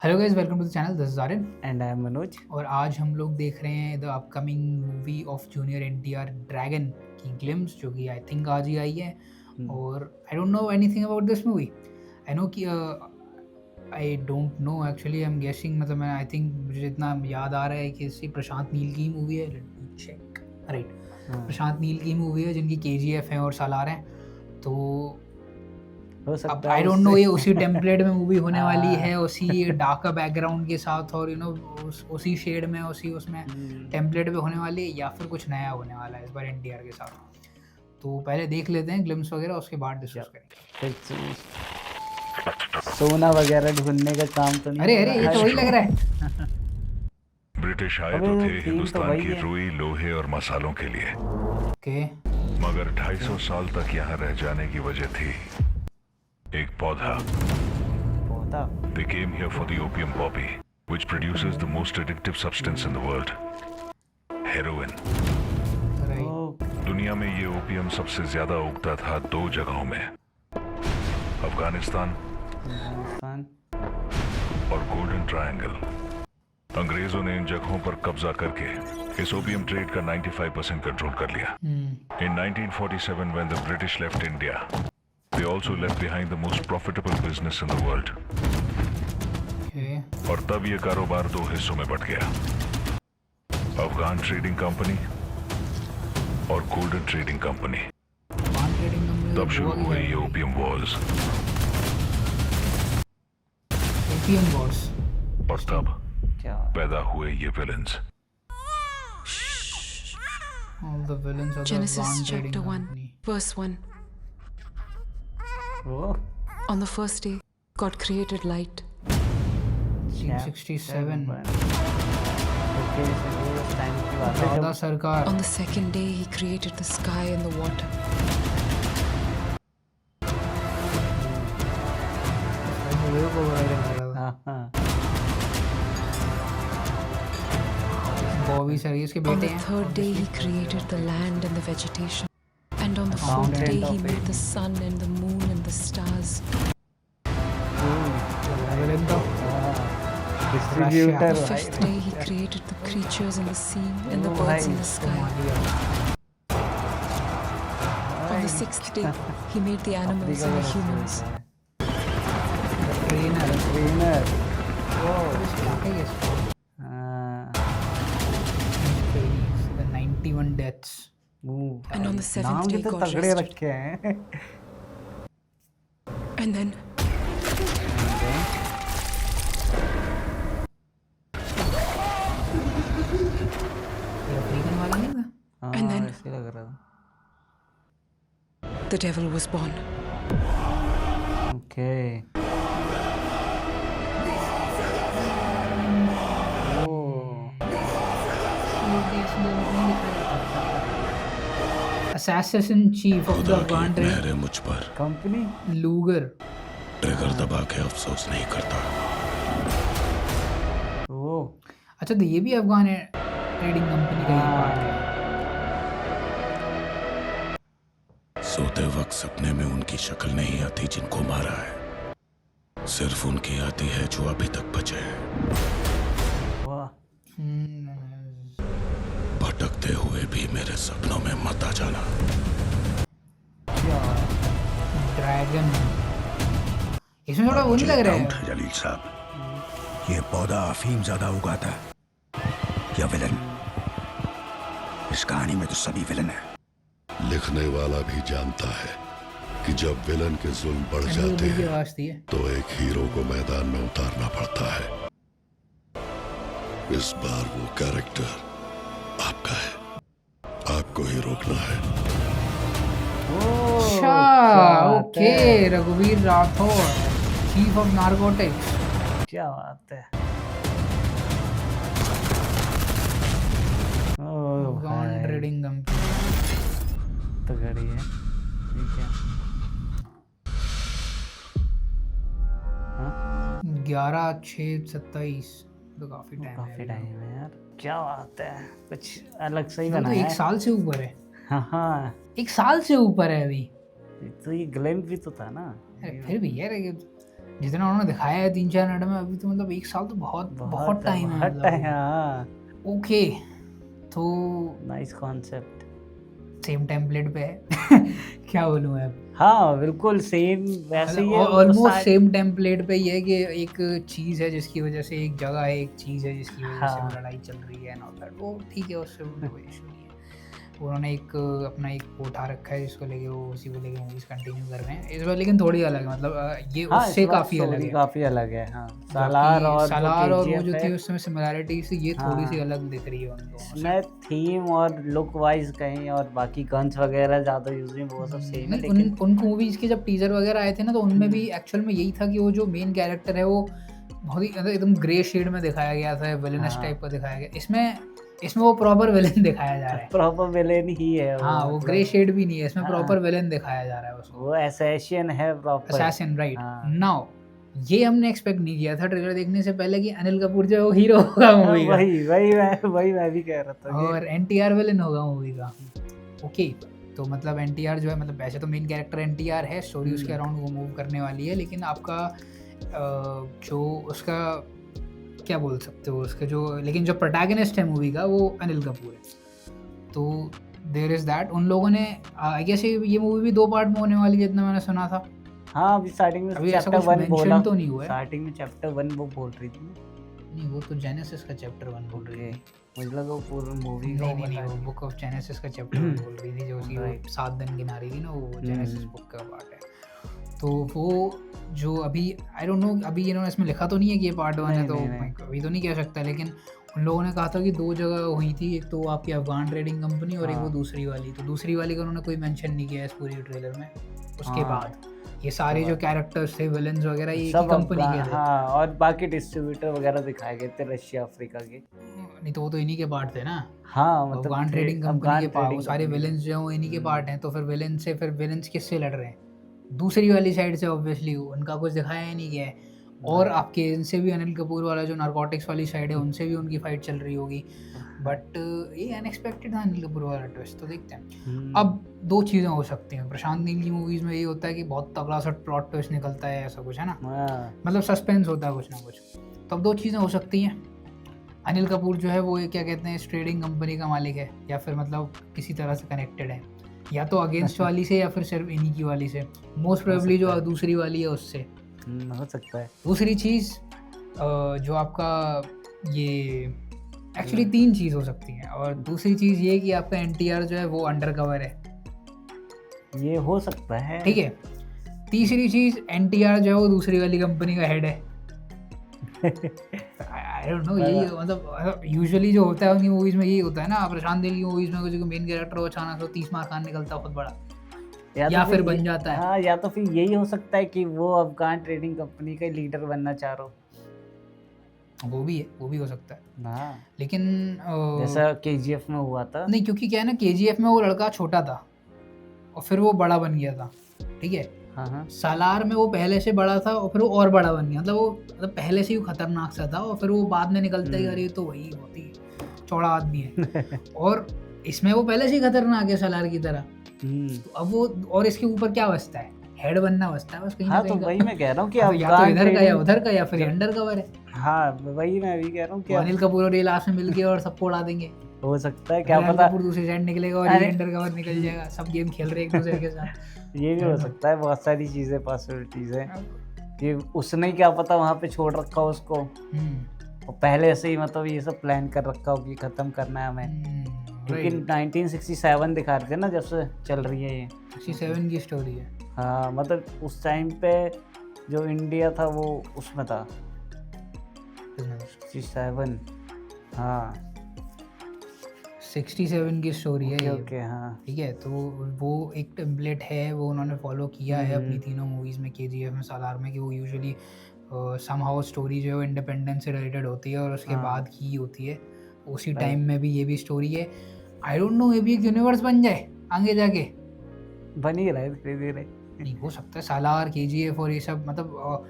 Hello guys, welcome to the channel. This is Aryan and I am Manoj. और आज हम लोग देख रहे हैं the upcoming movie of junior NTR Dragon की ग्लिम्स, जो कि आई थिंक आज ही आई है। और I don't know anything about this movie. I know कि I don't know actually, I am guessing. मतलब मैं आई थिंक मुझे इतना याद आ रहा है कि इसकी प्रशांत नील की मूवी है। Let me check. Right, Prashanth Neel की मूवी है जिनकी केजीएफ है और सालार हैं। तो हो अब सकता आई है डोंट नो उससे ये उसी टेम्पलेट में मूवी होने वाली हाँ। है, उसी डार्कर बैकग्राउंड के साथ, और उसी शेड में, उसी उसमें टेम्पलेट पे होने वाली है, या फिर कुछ नया होने वाला है इस बार एनटीआर के साथ। तो पहले देख लेते हैं ग्लिम्स वगैरह, उसके बाद डिस्कस करेंगे। फिर सोना वगैरह ढूंढने का काम तो नहीं अरे हो अरे, ये रहा तो है। वही लग रहा है। ब्रिटिश आए अबे तो थे थीम तो हिंदुस्तान वही की है। रुई, लोहे और मसालों के लिए, ओके, मगर 250 साल तक यहाँ रह जाने की वजह थी एक पौधा। पौधा। They came here for the opium poppy, which produces the most addictive substance in the world, heroin. Right. दुनिया में ये ओपियम सबसे ज्यादा उगता था 2 जगहों में, अफगानिस्तान और गोल्डन ट्रायंगल। अंग्रेजों ने इन जगहों पर कब्जा करके इस ओपियम ट्रेड का 95% कंट्रोल कर लिया। In 1947, when the British left India, they also left behind the most profitable business in the world. और तब ये कारोबार 2 हिस्सों में बट गया, अफगान ट्रेडिंग कंपनी और गोल्डन ट्रेडिंग कंपनी। तब शुरू हुए ये ओपियम वॉर्स। Opium Wars. और तब क्या पैदा हुए ये villains. All the villains of the Genesis Afghan trading chapter 1, company. verse 1. वो On the first day, God created light. 1967 okay, उस टाइम की बात है दादा जब सरकार। On the second day, He created the sky and the water. हाँ Bobby service के On बेटे the हैं। third day, He created the land and the vegetation. And on the fourth Fountain day, He of made it. the sun and the moon and the stars. Distributor The fifth day, He created the creatures in the sea and the Oh, birds in भाई, the sky. On the sixth day, He made the animals and the humans. Trainer. Trainer. The 91 deaths. And on the seventh नाम day, कितने God तगड़े rested. रखे हैं। And then ये African वाला नहीं था? And then- ऐसे लग रहा था। the devil was born. Okay. Assassin chief of the Afghan trade मेरे मुझ पर कंपनी लूगर। ट्रिगर दबा के अफसोस नहीं करता। वो अच्छा, तो ये भी अफगान ट्रेडिंग कंपनी का ही पार्ट है। सोते वक्त सपने में उनकी शक्ल नहीं आती जिनको मारा है, सिर्फ उनकी आती है जो अभी तक बचे हैं। वाह। भटकते हुए भी मेरे सपनों में मत आ जाना। ड्रैगन। इसमें थोड़ा वो नहीं लग रहा है? जलील साहब, ये पौधा अफीम ज्यादा उगाता है या विलन? इस कहानी में तो सभी विलन है। लिखने वाला भी जानता है कि जब विलन के जुल्म बढ़ जाते की हैं आवाज थी। तो एक हीरो को मैदान में उतारना पड़ता है। इस बार वो कैरेक्टर आपका है, आपको ही रोकना है। अच्छा, ओके। रघुवीर राठौर, चीफ ऑफ नारकोटिक्स। क्या बात है। Afghan trading company. तगड़ी है। ठीक है। 11/6/27। तो काफी टाइम काफी है। टाइम है यार। क्या बात है, कुछ अलग सही तो बना एक है। साल से ऊपर है। हाँ, एक साल से ऊपर है अभी। तो ये ग्लैम भी तो था ना। अरे फिर भी यार, जितना उन्होंने दिखाया है 3-4 मिनट में अभी, तो मतलब 1 साल तो बहुत टाइम है बहुत टाइम, मतलब। हाँ। ओके, तो नाइस कॉन्सेप्ट। सेम टेम्पलेट पे है क्या बोलूँ मैं अब। हाँ बिल्कुल सेम वैसे ही है, वो ऑलमोस्ट सारे- सेम टेम्पलेट पे ये है कि एक चीज़ है जिसकी वजह से, एक जगह है, एक चीज़ है जिसकी वजह से वो हाँ। लड़ाई चल रही है, नॉट दैट, वो ठीक है, उससे कोई इशू नहीं है। उन्होंने एक अपना एक वो उठा रखा है जिसको लेके वो उसी को लेके मूवीज कंटिन्यू कर रहे हैं इस बार, लेकिन थोड़ी अलग है, मतलब ये हाँ, उससे इस बार काफ़ी अलग story है। काफी अलग है, हाँ। बाकी सालार सालार और वो KGF जो है, थी उसमें सिमिलैरिटी से ये थोड़ी सी हाँ। अलग दिख रही है उन दोनों से। उसमें थीम और लुक वाइज कहीं और बाकी गन्स वगैरह ज्यादा यूज नहीं, वो सब सेम है, नहीं, लेकिन उन मूवीज के जब टीजर वगैरह आए थे ना, तो उनमें भी एक्चुअल में यही था कि वो जो मेन कैरेक्टर है वो बहुत ही मतलब एकदम ग्रे शेड में दिखाया गया था, विलेनस हाँ। टाइप का दिखाया गया। इसमें वो प्रॉपर विलेन दिखाया जा रहा है। प्रॉपर विलेन ही है वो, हाँ, वो मतलब ग्रे शेड भी नहीं है, इसमें हाँ। प्रॉपर विलेन दिखाया जा रहा है उसको, वो असैसिन है प्रॉपर, असैसिन, राइट। हाँ। नाउ ये हमने एक्सपेक्ट नहीं किया था ट्रेलर देखने से पहले कि अनिल कपूर जो है वो हीरो होगा मूवी का, वही मैं भी कह रहा था कि- और एनटीआर विलेन होगा मूवी का। ओके, तो मतलब एनटीआर जो है, मतलब वैसे तो मेन कैरेक्टर एनटीआर है, स्टोरी उसके अराउंड वो मूव करने वाली है, लेकिन आपका जो उसका क्या बोल सकते हो उसके जो, लेकिन जो प्रोटैगनिस्ट है मूवी का वो अनिल कपूर है। तो देयर इज़ दैट। उन लोगों ने आई गेस ये मूवी भी 2 पार्ट में होने वाली है जितना मैंने सुना था। हाँ, अभी स्टार्टिंग में अभी ऐसा चैप्टर कुछ 1 बोला, मेंशन तो नहीं हुआ है। स्टार्टिंग में चैप्टर 1 वो बोल रही थी, नहीं, वो तो जेनेसिस का चैप्टर 1 बोल रही थी। मुझे लगा वो पूरी मूवी का नहीं, वो बुक ऑफ जेनेसिस का चैप्टर 1 बोल रही थी, जो उसकी वो Right. 7 दिन गिना रही थी ना, वो जेनेसिस बुक का पार्ट है। तो वो जो अभी आई डोंट नो, अभी इन्होंने इसमें लिखा तो नहीं है कि ये पार्ट 1 है, तो नहीं। मैं अभी तो नहीं कह सकता, लेकिन उन लोगों ने कहा था कि 2 जगह हुई थी, एक तो आपकी अफगान ट्रेडिंग कंपनी और एक वो हाँ। दूसरी वाली। तो दूसरी वाली का उन्होंने कोई मेंशन नहीं किया इस पूरी ट्रेलर में। उसके हाँ। बाद ये सारे जो कैरेक्टर्स थे, विलेंस वगैरह, ये एक ही सब कंपनी अफगान, के थे। हाँ, और बाकी डिस्ट्रीब्यूटर वगैरह दिखाए गए थे रशिया अफ्रीका के। नहीं तो वो तो इन्हीं के पार्ट थे ना, हाँ, मतलब अफगान ट्रेडिंग कंपनी अफगान के पार्ट, वो trading सारे company। विलेंस जो हैं वो इन्हीं के पार्ट हैं। तो फिर विलेंस किससे लड़ रहे हैं? दूसरी वाली साइड से, ऑब्वियसली उनका कुछ दिखाया ही नहीं गया है। और आपके इनसे भी अनिल कपूर वाला जो नारकोटिक्स वाली साइड है, उनसे भी उनकी फाइट चल रही होगी। बट ये अनएक्सपेक्टेड था अनिल कपूर वाला ट्विस्ट, तो देखते हैं। अब 2 चीज़ें हो सकती हैं प्रशांत नील की मूवीज़ में, ये होता है कि बहुत तगड़ा सा प्लॉट ट्विस्ट निकलता है, ऐसा कुछ है ना, हाँ, मतलब सस्पेंस होता है कुछ ना कुछ। तो अब 2 चीज़ें हो सकती हैं। अनिल कपूर जो है वो ये क्या कहते हैं, इस ट्रेडिंग कंपनी का मालिक है, या फिर मतलब किसी तरह से कनेक्टेड है, या तो अगेंस्ट वाली से या फिर सिर्फ इन्हीं की वाली से। मोस्ट प्रोबेबली जो दूसरी वाली है उससे। हो सकता है। दूसरी चीज़ जो आपका ये एक्चुअली 3 चीज़ हो सकती हैं। और दूसरी चीज़ ये कि आपका एनटीआर जो है वो अंडर कवर है, ये हो सकता है, ठीक है। तीसरी चीज़, एनटीआर जो है वो दूसरी वाली कंपनी का हेड है। आई डोंट नो, यही मतलब यूजुअली जो होता है उनकी मूवीज़ में यही होता है ना। प्रशांत नील की मूवीज़ में जो मेन कैरेक्टर हो, अचानक से 30 मार खान निकलता है बहुत बड़ा, या तो फिर बन जाता है। हाँ, या तो फिर यही हो सकता है कि वो अफगान ट्रेडिंग कंपनी का लीडर बनना चाह रहा हो। वो भी है, वो भी हो सकता है, हाँ, लेकिन जैसा KGF में हुआ था। नहीं, क्योंकि क्या है ना, KGF में वो लड़का छोटा था और फिर वो बड़ा बन गया था, ठीक है। हाँ, सालार में वो पहले से बड़ा था और फिर वो और बड़ा बन गया, मतलब वो मतलब पहले से ही खतरनाक सा था और फिर वो बाद में निकलता है कि अरे ये तो वही बहुत ही चौड़ा आदमी है। और इसमें वो पहले से ही खतरनाक है सालार की तरह। तो अब वो और इसके ऊपर क्या बचता है, हेड बनना बचता है बस कहीं ना हाँ, तो कहीं का। वही मैं कह रहा हूँ कि हाँ, तो या तो अफगान इधर का या ट्रेडिंग, उधर का, या फिर अंडर कवर है। हाँ, वही मैं भी कह रहा हूँ कि अनिल कपूर और ये लास्ट में मिल के और सबको उड़ा देंगे। हो सकता है, क्या अनिल पता कपूर दूसरी साइड निकलेगा और ये अरे- अंडर कवर निकल जाएगा, सब गेम खेल रहे हैं एक दूसरे के साथ। ये भी हो सकता है, बहुत सारी चीजें पॉसिबिलिटीज है कि उसने क्या पता वहाँ पे छोड़ रखा हो उसको, और पहले से ही मतलब ये सब प्लान कर रखा हो कि खत्म करना है हमें। क्योंकि 1967 दिखा रहे थे ना जब से चल रही है ये। 67 की स्टोरी है। हाँ, मतलब उस टाइम पे जो इंडिया था वो उसमें था 67। हाँ, 67 की स्टोरी है ये, ओके, हाँ, ठीक है। तो वो एक टेम्पलेट है, वो उन्होंने फॉलो किया है अपनी तीनों मूवीज़ में, KGF में, सालार में, कि वो यूजुअली समहाउ स्टोरी जो है वो इंडिपेंडेंस से रिलेटेड होती है और उसके बाद की होती है। उसी टाइम में भी ये भी स्टोरी है। आई डोंट नो, ये भी एक यूनिवर्स बन जाए आगे जाके, बन ही रहा है धीरे धीरे। नहीं हो सकता है। सालार, KGF और ये सब, मतलब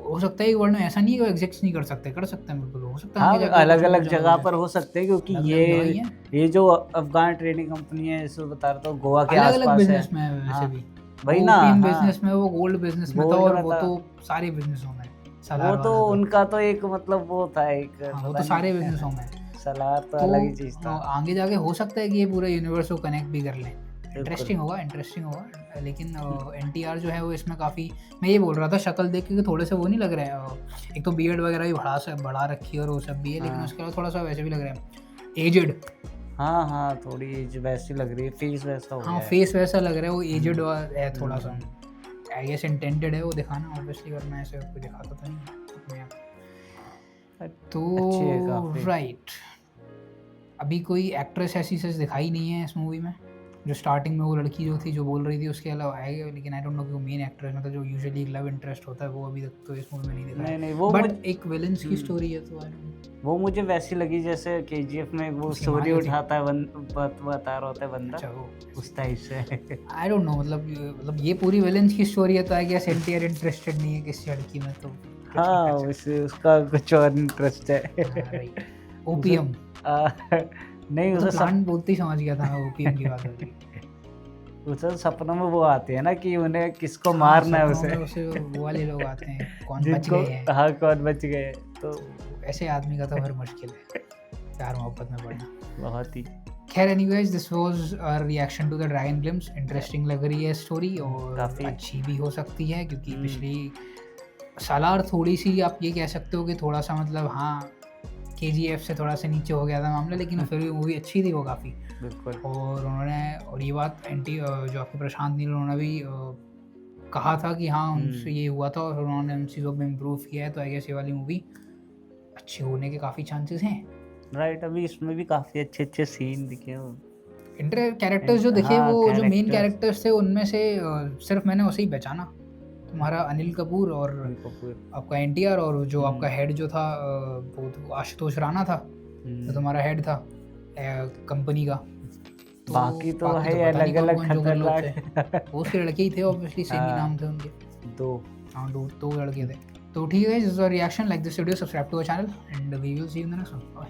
हो सकता है एक वर्ड में ऐसा नहीं है कि एग्जिस्ट नहीं कर सकते, कर सकते हैं बिल्कुल, हो सकता है हाँ, आगे जाके अलग कुछ अलग कुछ जगह हो पर हो सकते हैं, क्योंकि अलग-अलग जगह ही ये जो अफगान ट्रेडिंग कंपनी है, इसको बता रहा था, गोवा के जाए। अलग अलग आसपास है। बिजनेस में है वैसे हाँ, भी। वही ना, ओपीएम हाँ, बिजनेस में, वो गोल्ड बिजनेस में था, गोल्ड और में वो था। तो सारे बिजनेसों में वो सलार तो वाला उनका तो एक मतलब वो था एक, हाँ, वो पता तो सारे नहीं, बिजनेसों में। सलार तो तो अलग ही चीज था। आगे जाके हो सकता है कि ये पूरे यूनिवर्स को कनेक्ट भी कर लें। बिल्कुल। इंटरेस्टिंग होगा। लेकिन एनटीआर जो है वो इसमें काफ़ी, मैं ये बोल रहा था शक्ल देख के कि थोड़े से वो नहीं लग रहे हैं, एक तो बियर्ड वगैरह भी बढ़ा रखी है और वो सब भी है, लेकिन हाँ। उसके अलावा थोड़ा सा वैसे भी लग रहा है एजड। हाँ हाँ, थोड़ी एज वैसी लग रही है, फेस वैसा हो हाँ, गया है। फेस वैसा लग रहा है, वो एजड है थोड़ा सा। हम्म। आई गेस इंटेंडेड है वो दिखाना, ऑब्वियसली, वरना ऐसे कोई दिखाता तो नहीं अपने आप। अच्छी है तो काफी। राइट, अभी कोई एक्ट्रेस ऐसी सच दिखाई नहीं है इस मूवी में। जो स्टार्टिंग में वो लड़की जो थी जो बोल रही थी उसके अलावा है, लेकिन आई डोंट नो कि वो मेन एक्ट्रेस, मतलब जो यूजुअली लव इंटरेस्ट होता है, वो अभी तक तो इस मूवी में नहीं दिखाया। नहीं वो बट एक विलन्स की स्टोरी है, तो आई डोंट नो। वो मुझे वैसी लगी जैसे केजीएफ में वो उसकी स्टोरी माँ जो थी। उठाता है, बता रहा होता है बंदा, अच्छा, वो उस टाइप से। आई डोंट नो, मतलब ये पूरी विलन्स की स्टोरी है, तो आई गेस एनटीआर इंटरेस्टेड नहीं है किसी लड़की में, तो कुछ नहीं हाँ, कर उसे उसका कुछ और इंटरेस्ट है। सकते। राइट, ओपीएम, नहीं, तो उसे प्लांट बोलते ही समझ गया था मैं, ओपीएम की बात हो रही है। उसे सपनों में वो आती है ना कि उन्हें किसको मारना है सपनों में उसे, वो वाले लोग आते हैं, कौन बच जिनको, गए हैं। हाँ, कौन बच गए, तो ऐसे आदमी का तो फिर मुश्किल है प्यार मोहब्बत में पड़ना। बहुत ही खैर, anyways, this was our reaction to the dragon glimpse. Interesting लग रही है स्टोरी, और काफी। अच्छी भी हो सकती है, क्योंकि पिछली सालार थोड़ी सी, आप ये कह सकते हो कि थोड़ा सा, मतलब हाँ, केजीएफ से थोड़ा सा नीचे हो गया था मामला, लेकिन फिर भी मूवी अच्छी थी वो काफ़ी। बिल्कुल। और ये बात जो आपके प्रशांत नील, उन्होंने भी कहा था कि हाँ, उनसे ये हुआ था और उन्होंने उन चीज़ों में इम्प्रूव किया है, तो आई गेस ये वाली मूवी अच्छी होने के काफ़ी चांसेस हैं। राइट, अभी इसमें भी काफी अच्छे अच्छे सीन दिखे हो। कैरेक्टर्स जो दिखे, हाँ, वो जो मेन characters। कैरेक्टर्स थे उनमें से सिर्फ मैंने उसे ही पहचाना, तुम्हारा अनिल कपूर और आपका एनटीआर, और जो आपका हेड जो था वो तो आशुतोष राणा था, जो तुम्हारा हेड था कंपनी का। बाकी तो है पता नहीं अलग-अलग कौन-कौन जोकर लोग थे। खतरनाक। वो उसके लड़के ही थे, ऑब्वियसली सेम ही हाँ। नाम थे उनके। दो हाँ, दो लड़के थे। तो ठीक है, this is a reaction, like this video, subscribe to our channel, and we will see you in the next one. Bye.